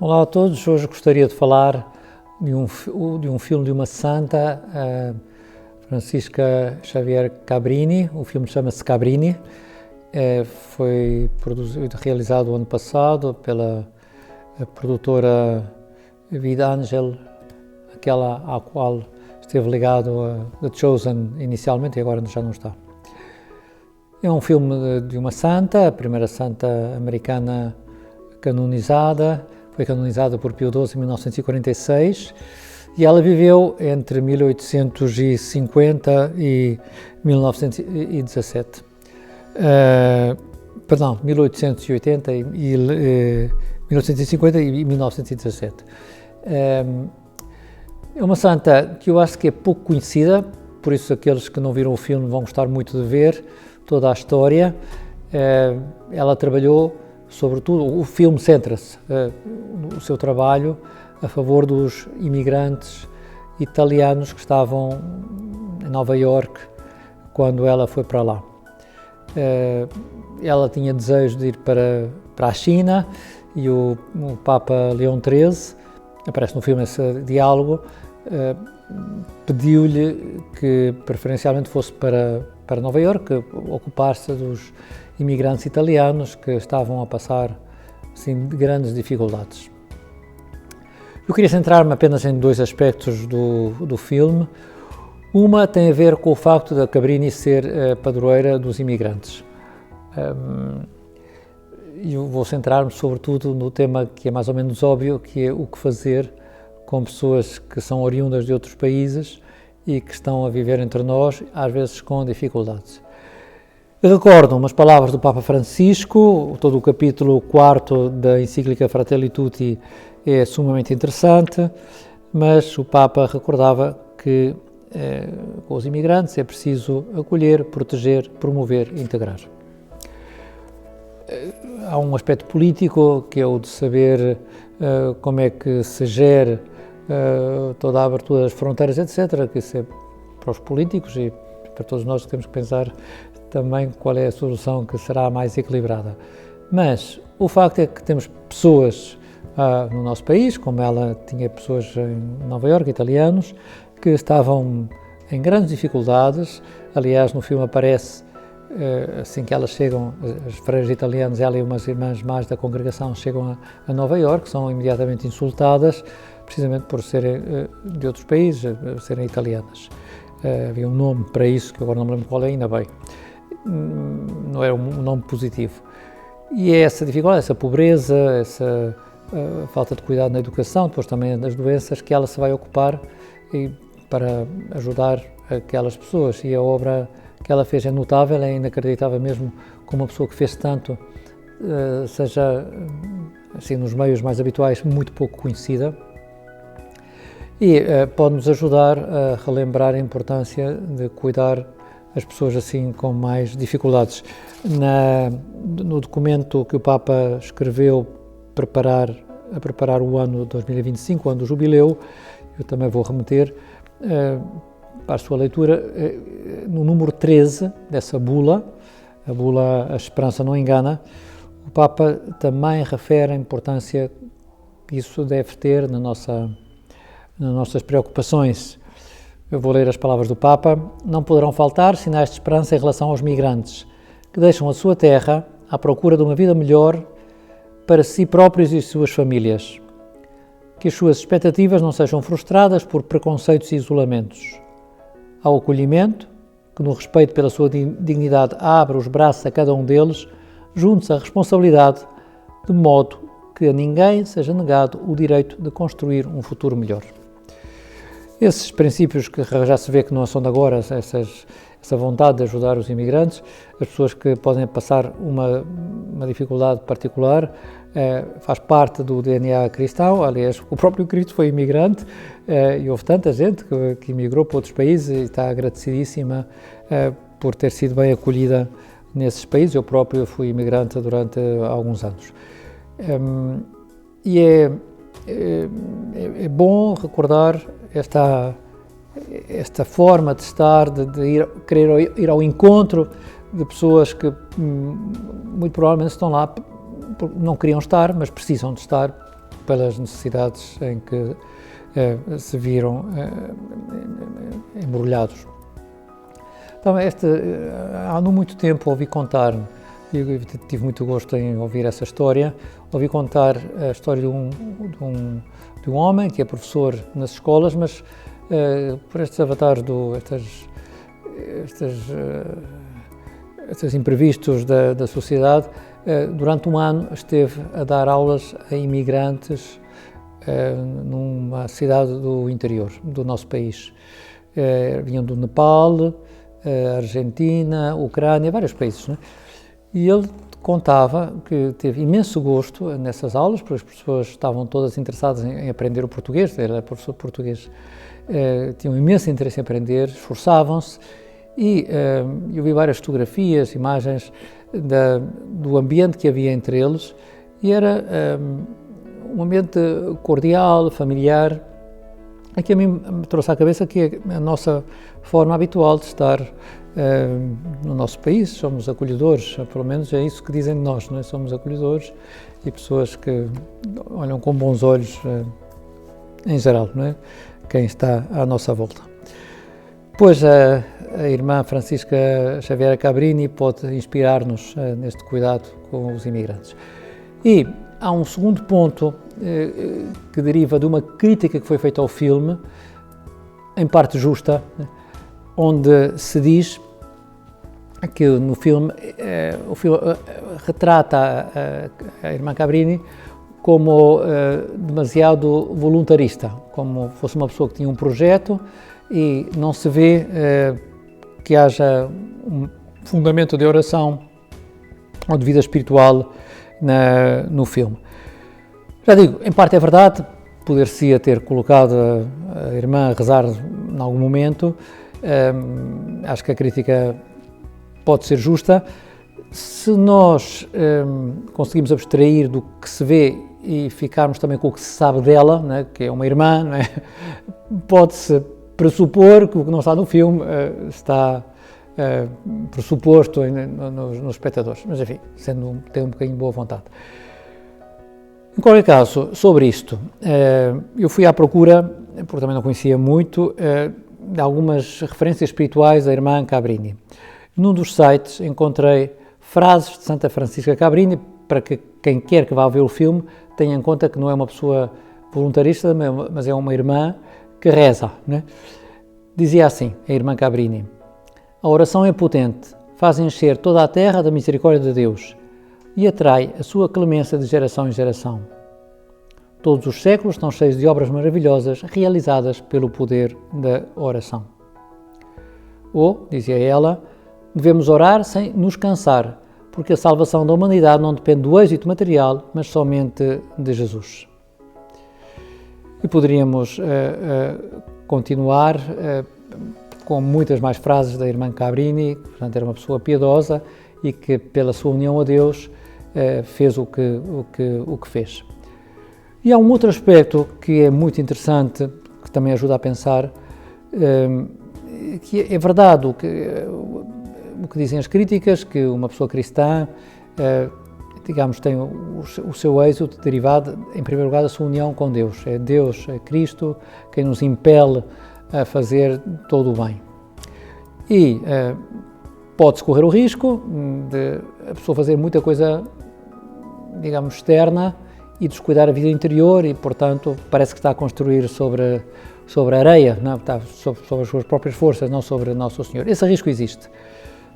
Olá a todos, hoje gostaria de falar de um filme de uma santa, Francisca Xavier Cabrini. O filme chama-se Cabrini, foi realizado o ano passado pela produtora Vidangel, aquela à qual esteve ligado a The Chosen inicialmente e agora já não está. É um filme de uma santa, a primeira santa americana canonizada. Foi canonizada por Pio XII em 1946 e ela viveu entre 1850 e 1917. 1880 e 1850 e 1917. É uma santa que eu acho que é pouco conhecida, por isso aqueles que não viram o filme vão gostar muito de ver toda a história. Ela trabalhou, sobretudo, o filme centra-se no seu trabalho a favor dos imigrantes italianos que estavam em Nova Iorque quando ela foi para lá. Ela tinha desejo de ir para a China e o Papa Leão XIII, aparece no filme esse diálogo, pediu-lhe que preferencialmente fosse para Nova Iorque, ocupar-se dos imigrantes italianos que estavam a passar assim, grandes dificuldades. Eu queria centrar-me apenas em dois aspectos do filme. Uma tem a ver com o facto da Cabrini ser padroeira dos imigrantes. Eu vou centrar-me sobretudo no tema que é mais ou menos óbvio, que é o que fazer com pessoas que são oriundas de outros países e que estão a viver entre nós, às vezes com dificuldades. Recordo umas palavras do Papa Francisco, todo o capítulo 4 da encíclica Fratelli Tutti é sumamente interessante, mas o Papa recordava que com os imigrantes é preciso acolher, proteger, promover e integrar. Há um aspecto político que é o de saber como é que se gere toda a abertura das fronteiras, etc., que isso é para os políticos e para todos nós que temos que pensar também qual é a solução que será mais equilibrada. Mas o facto é que temos pessoas no nosso país, como ela tinha pessoas em Nova Iorque, italianos, que estavam em grandes dificuldades. Aliás, no filme aparece, assim que elas chegam, as freiras italianas, ela e umas irmãs mais da congregação chegam a Nova Iorque, são imediatamente insultadas, precisamente por serem de outros países, serem italianas. Havia um nome para isso, que agora não me lembro qual é, ainda bem. Não era um nome positivo. E é essa dificuldade, essa pobreza, essa falta de cuidado na educação, depois também das doenças, que ela se vai ocupar para ajudar aquelas pessoas. E a obra que ela fez é notável, é inacreditável mesmo, como uma pessoa que fez tanto, seja, assim, nos meios mais habituais, muito pouco conhecida. E pode-nos ajudar a relembrar a importância de cuidar as pessoas assim com mais dificuldades. No documento que o Papa escreveu a preparar o ano 2025, o ano do jubileu, eu também vou remeter para a sua leitura, no número 13 dessa bula, a bula A Esperança Não Engana, o Papa também refere a importância que isso deve ter nas nossas preocupações. Eu vou ler as palavras do Papa. Não poderão faltar sinais de esperança em relação aos migrantes, que deixam a sua terra à procura de uma vida melhor para si próprios e suas famílias. Que as suas expectativas não sejam frustradas por preconceitos e isolamentos. Ao acolhimento, que no respeito pela sua dignidade abra os braços a cada um deles, junte-se a responsabilidade, de modo que a ninguém seja negado o direito de construir um futuro melhor. Esses princípios que já se vê que não são de agora, essa vontade de ajudar os imigrantes, as pessoas que podem passar uma dificuldade particular, faz parte do DNA cristão. Aliás, o próprio Cristo foi imigrante e houve tanta gente que imigrou para outros países e está agradecidíssima por ter sido bem acolhida nesses países. Eu próprio fui imigrante durante alguns anos. E é bom recordar esta forma de estar, de querer ir ao encontro de pessoas que muito provavelmente estão lá, não queriam estar, mas precisam de estar pelas necessidades em que se viram embrulhados. Então, há não muito tempo ouvi contar, eu tive muito gosto em ouvir essa história, ouvi contar a história de um homem que é professor nas escolas, mas por estes avatares, estes imprevistos da sociedade, durante um ano esteve a dar aulas a imigrantes numa cidade do interior do nosso país. Vinham do Nepal, Argentina, Ucrânia, vários países, né? E ele contava que teve imenso gosto nessas aulas, porque as pessoas estavam todas interessadas em aprender o português, ele era professor de português, tinham imenso interesse em aprender, esforçavam-se, e eu vi várias fotografias, imagens do ambiente que havia entre eles, e era um ambiente cordial, familiar, que a mim me trouxe à cabeça que é a nossa forma habitual de estar no nosso país. Somos acolhedores, pelo menos é isso que dizem de nós, não é? Somos acolhedores e pessoas que olham com bons olhos, em geral, não é? Quem está à nossa volta. Pois a irmã Francisca Xaviera Cabrini pode inspirar-nos neste cuidado com os imigrantes. E há um segundo ponto que deriva de uma crítica que foi feita ao filme, em parte justa, onde se diz que no filme, o filme retrata a irmã Cabrini como demasiado voluntarista, como fosse uma pessoa que tinha um projeto e não se vê que haja um fundamento de oração ou de vida espiritual no filme. Já digo, em parte é verdade, poder-se ter colocado a irmã a rezar em algum momento, acho que a crítica pode ser justa. Se nós conseguimos abstrair do que se vê e ficarmos também com o que se sabe dela, né, que é uma irmã, né, pode-se pressupor que o que não está no filme está pressuposto nos espectadores, mas enfim, tendo um bocadinho de boa vontade. Em qualquer caso, sobre isto, eu fui à procura, porque também não conhecia muito, de algumas referências espirituais da irmã Cabrini. Num dos sites encontrei frases de Santa Francisca Cabrini, para que quem quer que vá ver o filme tenha em conta que não é uma pessoa voluntarista, mas é uma irmã que reza, né? Dizia assim, a irmã Cabrini: a oração é potente, faz encher toda a terra da misericórdia de Deus e atrai a sua clemência de geração em geração. Todos os séculos estão cheios de obras maravilhosas realizadas pelo poder da oração. Ou, dizia ela, devemos orar sem nos cansar, porque a salvação da humanidade não depende do êxito material, mas somente de Jesus. E poderíamos continuar com muitas mais frases da irmã Cabrini, que, portanto, era uma pessoa piedosa e que, pela sua união a Deus, fez o que fez. E há um outro aspecto que é muito interessante, que também ajuda a pensar, que é verdade o que dizem as críticas, que uma pessoa cristã, digamos, tem o seu êxito derivado, em primeiro lugar, da sua união com Deus. É Deus, é Cristo, quem nos impele a fazer todo o bem. E pode-se correr o risco de a pessoa fazer muita coisa, digamos, externa e descuidar a vida interior e, portanto, parece que está a construir sobre a areia, não? Está sobre as suas próprias forças, não sobre Nosso Senhor. Esse risco existe.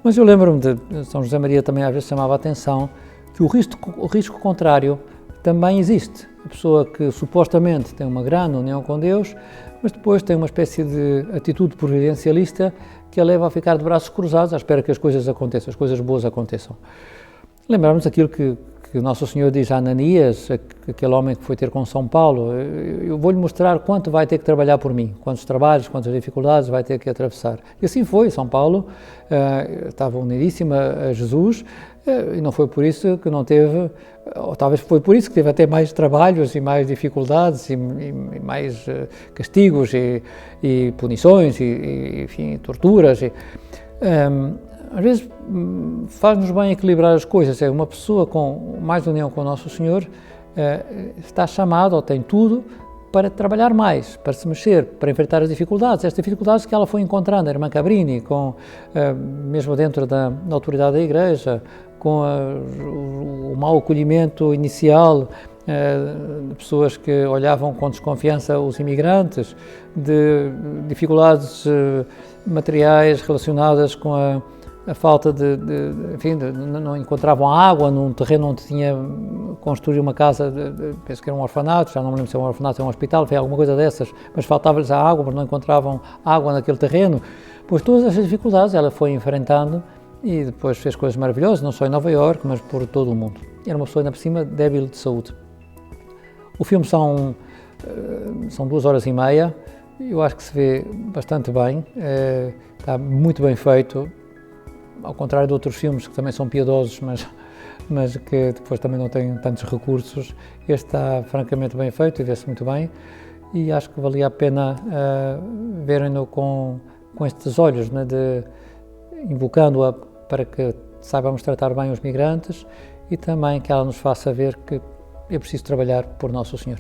Mas eu lembro-me de São José Maria também às vezes chamava a atenção que o risco contrário também existe. A pessoa que supostamente tem uma grande união com Deus, mas depois tem uma espécie de atitude providencialista que a leva a ficar de braços cruzados à espera que as coisas aconteçam, as coisas boas aconteçam. Lembramos aquilo que Nosso Senhor diz a Ananias, aquele homem que foi ter com São Paulo: eu vou-lhe mostrar quanto vai ter que trabalhar por mim, quantos trabalhos, quantas dificuldades vai ter que atravessar. E assim foi. São Paulo estava unidíssima a Jesus, e não foi por isso que não teve, ou talvez foi por isso que teve até mais trabalhos e mais dificuldades e mais castigos e punições e enfim, torturas. Às vezes faz-nos bem equilibrar as coisas. É uma pessoa com mais união com o Nosso Senhor, está chamado, ou tem tudo, para trabalhar mais, para se mexer, para enfrentar as dificuldades. Estas dificuldades que ela foi encontrando, a irmã Cabrini, mesmo dentro da autoridade da Igreja, com o mau acolhimento inicial de pessoas que olhavam com desconfiança os imigrantes, de dificuldades materiais relacionadas com a falta enfim, não encontravam água num terreno onde tinha construído uma casa, penso que era um orfanato, já não me lembro se é um orfanato ou um hospital, foi alguma coisa dessas, mas faltava-lhes a água, porque não encontravam água naquele terreno. Pois todas essas dificuldades ela foi enfrentando e depois fez coisas maravilhosas, não só em Nova Iorque, mas por todo o mundo. Era uma pessoa, ainda por cima, débil de saúde. O filme são 2h30, eu acho que se vê bastante bem, está muito bem feito, ao contrário de outros filmes que também são piedosos, mas que depois também não têm tantos recursos. Este está francamente bem feito e vê-se muito bem, e acho que valia a pena verem-no com estes olhos, né, invocando-a para que saibamos tratar bem os migrantes e também que ela nos faça ver que é preciso trabalhar por Nosso Senhor.